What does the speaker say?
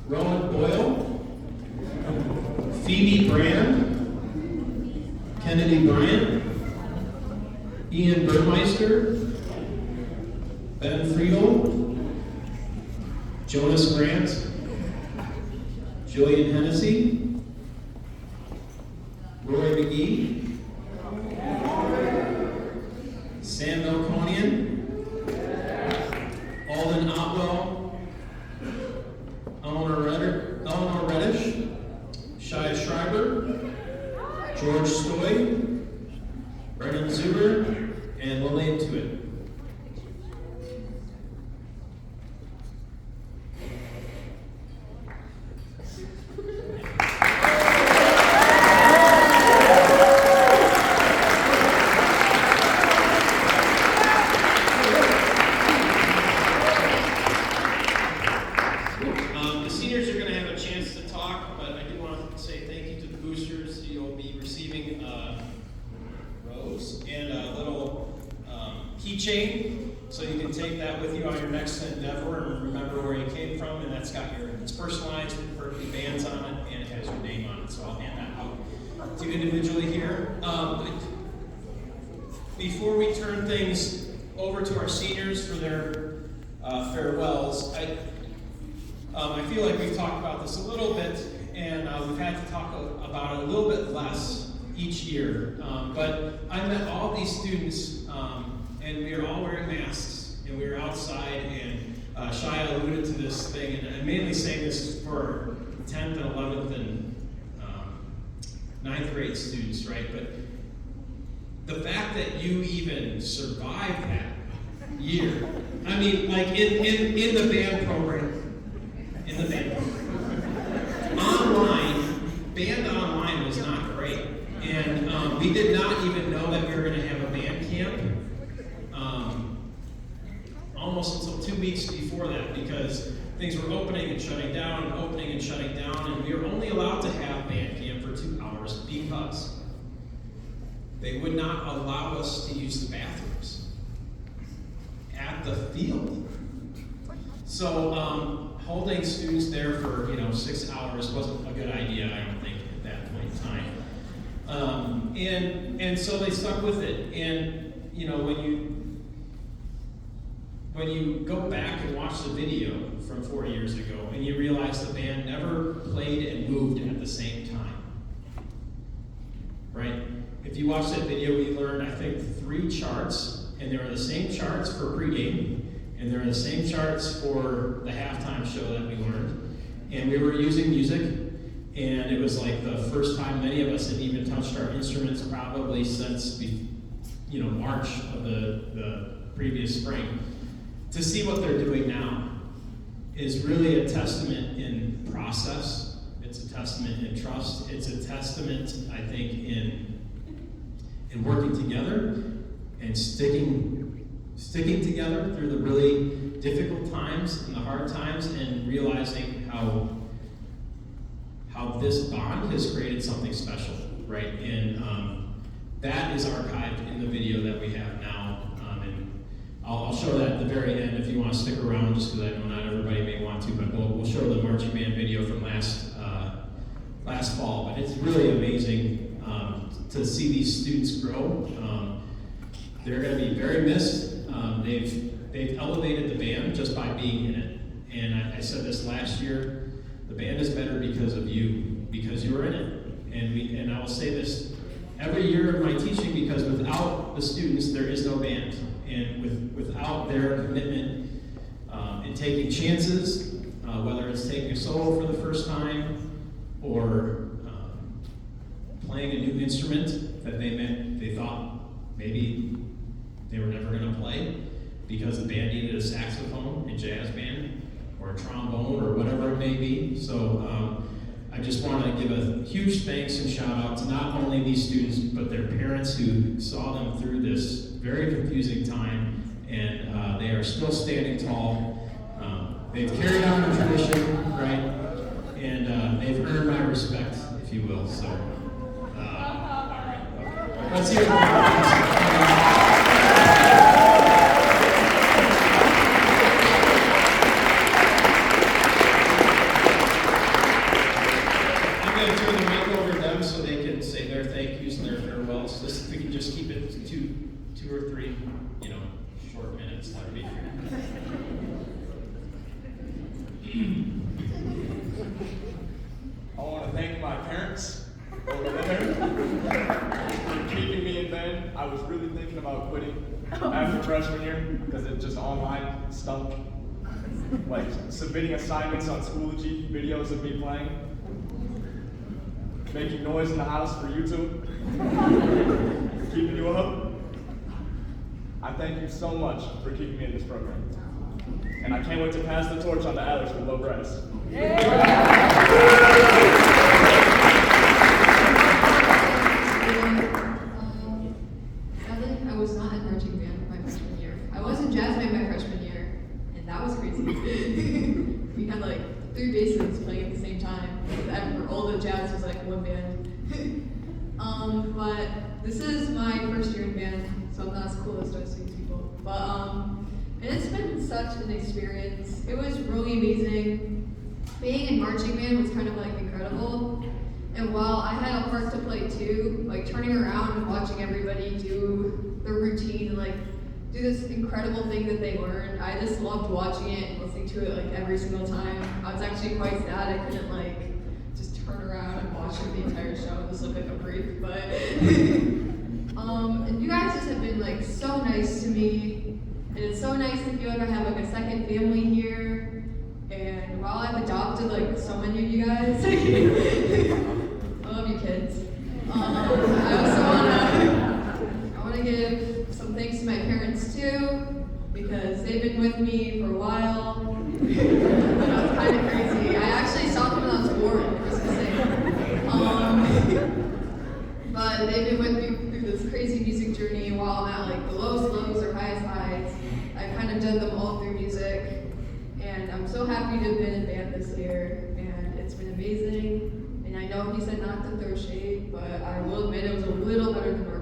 Rowan Boyle, Phoebe Brand, Kennedy Bryant, Ian Burmeister, Ben Friedel, Jonas Grant, Julian Hennessy, Roy McGee, Sam Melconian, Alden Otwell, Eleanor Reddish, Shia Schreiber, George Stoy, Brennan Zuber, and Lillian Tuitt. The seniors are going to have a chance to talk, but I do want to say thank you to the boosters. You'll be receiving a rose and a little keychain, so you can take that with you on your next endeavor and remember where you came from. And that's got it's personalized with Berkeley bands on it, and it has your name on it. So I'll hand that out to you individually here. Before we turn things over to our seniors for their farewells, I feel like we've talked about this a little bit, and we've had to talk about it a little bit less each year. But I met all these students, and we were all wearing masks, and we were outside, and Shia alluded to this thing, and I'm mainly saying this for 10th and 11th and 9th grade students, right? But the fact that you even survived that year, I mean, like in the band program, band online was not great, and we did not even know that we were going to have a band camp almost until 2 weeks before that, because things were opening and shutting down and opening and shutting down, and we were only allowed to have band camp for 2 hours because they would not allow us to use the bathrooms at the field. So holding students there for 6 hours wasn't a good idea, I don't think, at that point in time. And so they stuck with it. And when you go back and watch the video from 4 years ago, and you realize the band never played and moved at the same time, right? If you watch that video, we learned, I think, 3 charts, and they were the same charts for pregame, and there are the same charts for the halftime show that we learned. And we were using music, and it was like the first time many of us had even touched our instruments probably since March of the previous spring. To see what they're doing now is really a testament in process. It's a testament in trust. It's a testament, I think, in working together and sticking together through the really difficult times and the hard times, and realizing how this bond has created something special, right? And that is archived in the video that we have now, and I'll show that at the very end if you want to stick around, just because I know not everybody may want to, but we'll show the marching band video from last fall. But it's really amazing to see these students grow. They're going to be very missed. They've elevated the band just by being in it. And I said this last year, the band is better because of you, because you were in it. And I will say this every year of my teaching, because without the students, there is no band. And without their commitment in taking chances, whether it's taking a solo for the first time or playing a new instrument that they thought maybe they were never going to play because the band needed a saxophone, a jazz band, or a trombone, or whatever it may be. So I just want to give a huge thanks and shout out to not only these students, but their parents who saw them through this very confusing time, and they are still standing tall. They've carried on the tradition, right? And they've earned my respect, if you will. So, all right. Let's hear it for minutes to be here. I want to thank my parents over there for keeping me in band. I was really thinking about quitting after freshman year because it just online stunk. Like submitting assignments on Schoology, videos of me playing, making noise in the house for YouTube, keeping you up. I thank you so much for keeping me in this program. And I can't wait to pass the torch on to Alex with low brass. Sadly, I was not in marching band my freshman year. I was in jazz band my freshman year, and that was crazy. We had like 3 bassists playing at the same time. All the jazz was like one band. But this is my first year in band, so I'm not as cool as the rest of these people. But and it's been such an experience. It was really amazing. Being in marching band was kind of like incredible. And while I had a part to play too, like turning around and watching everybody do their routine and like do this incredible thing that they learned, I just loved watching it and listening to it like every single time. I was actually quite sad I couldn't like just turn around and watch the entire show. This looked like a break, but and you guys just have been like so nice to me, and it's so nice to feel like I have like a second family here. And while I've adopted like so many of you guys, I love you kids. I also wanna give some thanks to my parents too, because they've been with me for a while. But I was kind of crazy. I actually saw them when I was born, just to say. But they've been with me through this crazy music journey while I'm at like the lowest lows or highest highs. I've kind of done them all through music. And I'm so happy to have been in band this year, and it's been amazing. And I know he said not to throw shade, but I will admit it was a little better than normal.